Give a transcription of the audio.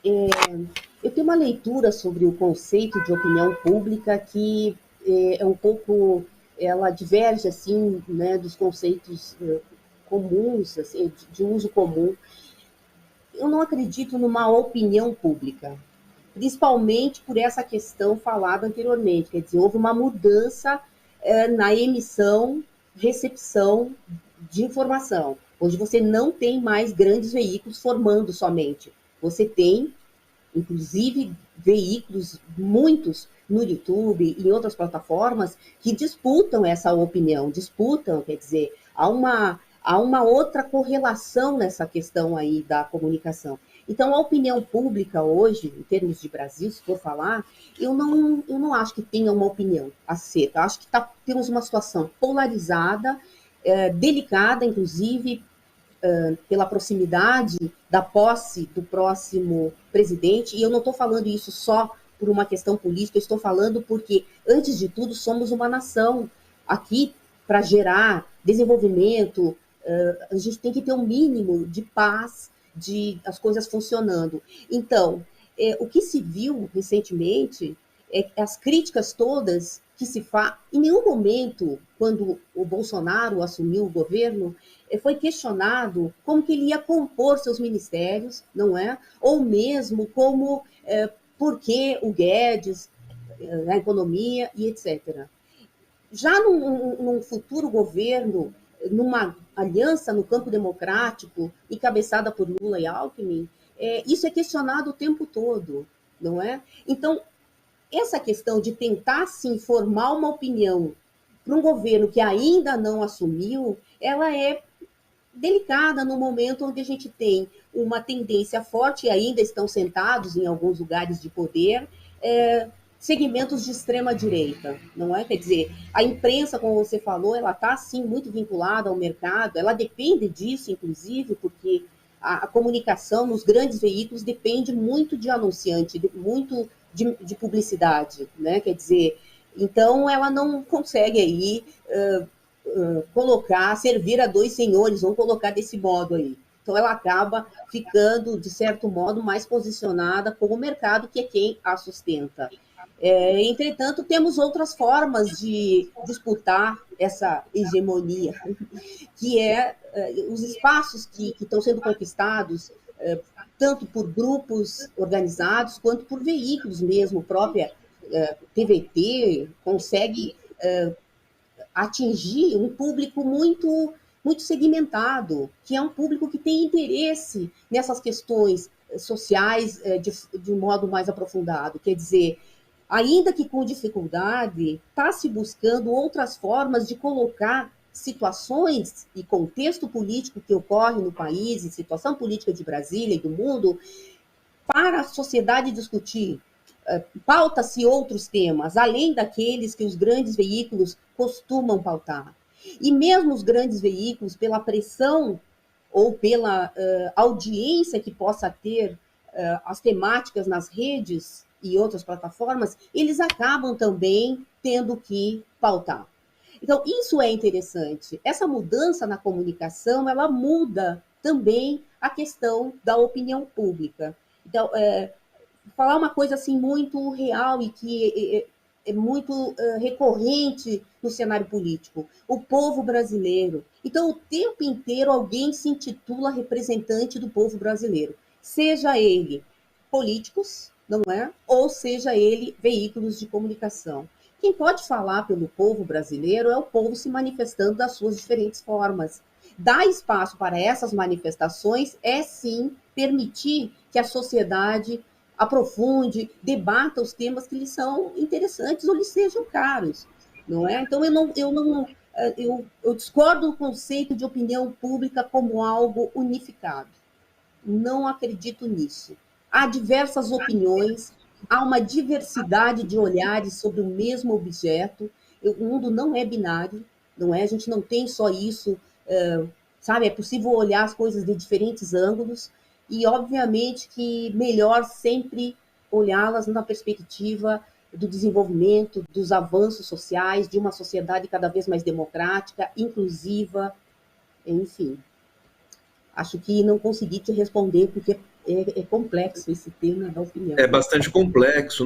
Eu tenho uma leitura sobre o conceito de opinião pública que é um pouco, ela diverge assim, né, dos conceitos comuns, assim, de uso comum. Eu não acredito numa opinião pública, principalmente por essa questão falada anteriormente, quer dizer, houve uma mudança na emissão, recepção de informação. Hoje você não tem mais grandes veículos formando somente. Você tem, inclusive, veículos, muitos no YouTube e em outras plataformas, que disputam essa opinião, disputam, quer dizer, há uma outra correlação nessa questão aí da comunicação. Então, a opinião pública hoje, em termos de Brasil, se for falar, eu não acho que tenha uma opinião a ser. Eu acho que temos uma situação polarizada, delicada, inclusive, pela proximidade da posse do próximo presidente, e eu não estou falando isso só por uma questão política, eu estou falando porque, antes de tudo, somos uma nação aqui para gerar desenvolvimento, a gente tem que ter um mínimo de paz, de as coisas funcionando. Então, o que se viu recentemente as críticas todas que se faz. Em nenhum momento, quando o Bolsonaro assumiu o governo, foi questionado como que ele ia compor seus ministérios, não é? Ou mesmo como por que o Guedes, na economia e etc. Já num futuro governo, numa aliança no campo democrático, encabeçada por Lula e Alckmin, isso é questionado o tempo todo, não é? Então, essa questão de tentar sim formar uma opinião para um governo que ainda não assumiu, ela é delicada no momento onde a gente tem uma tendência forte, e ainda estão sentados em alguns lugares de poder, segmentos de extrema direita, não é? Quer dizer, a imprensa, como você falou, ela está sim muito vinculada ao mercado, ela depende disso, inclusive, porque a comunicação nos grandes veículos depende muito de anunciante, muito de publicidade, né? Quer dizer, então ela não consegue aí colocar, servir a dois senhores, vamos colocar desse modo aí. Então ela acaba ficando, de certo modo, mais posicionada com o mercado, que é quem a sustenta. Entretanto, temos outras formas de disputar essa hegemonia, que é os espaços que estão sendo conquistados, tanto por grupos organizados quanto por veículos mesmo. A própria TVT consegue atingir um público muito segmentado, que é um público que tem interesse nessas questões sociais de um modo mais aprofundado. Quer dizer, ainda que com dificuldade, está se buscando outras formas de colocar situações e contexto político que ocorre no país, e situação política de Brasília e do mundo, para a sociedade discutir. Pauta-se outros temas, além daqueles que os grandes veículos costumam pautar. E mesmo os grandes veículos, pela pressão ou pela audiência que possa ter as temáticas nas redes e outras plataformas, eles acabam também tendo que pautar. Então, isso é interessante. Essa mudança na comunicação, ela muda também a questão da opinião pública. Então, falar uma coisa assim muito real e que é muito recorrente no cenário político. O povo brasileiro. Então, o tempo inteiro alguém se intitula representante do povo brasileiro. Seja ele políticos, não é? Ou seja ele veículos de comunicação. Quem pode falar pelo povo brasileiro é o povo se manifestando das suas diferentes formas. Dar espaço para essas manifestações é sim permitir que a sociedade aprofunde, debata os temas que lhes são interessantes ou lhes sejam caros, não é? Então eu discordo do conceito de opinião pública como algo unificado. Não acredito nisso. Há diversas opiniões, há uma diversidade de olhares sobre o mesmo objeto. O mundo não é binário, não é? A gente não tem só isso, sabe? É possível olhar as coisas de diferentes ângulos e, obviamente, que melhor sempre olhá-las na perspectiva do desenvolvimento, dos avanços sociais, de uma sociedade cada vez mais democrática, inclusiva, enfim. Acho que não consegui te responder, porque é complexo esse tema da opinião. É bastante complexo.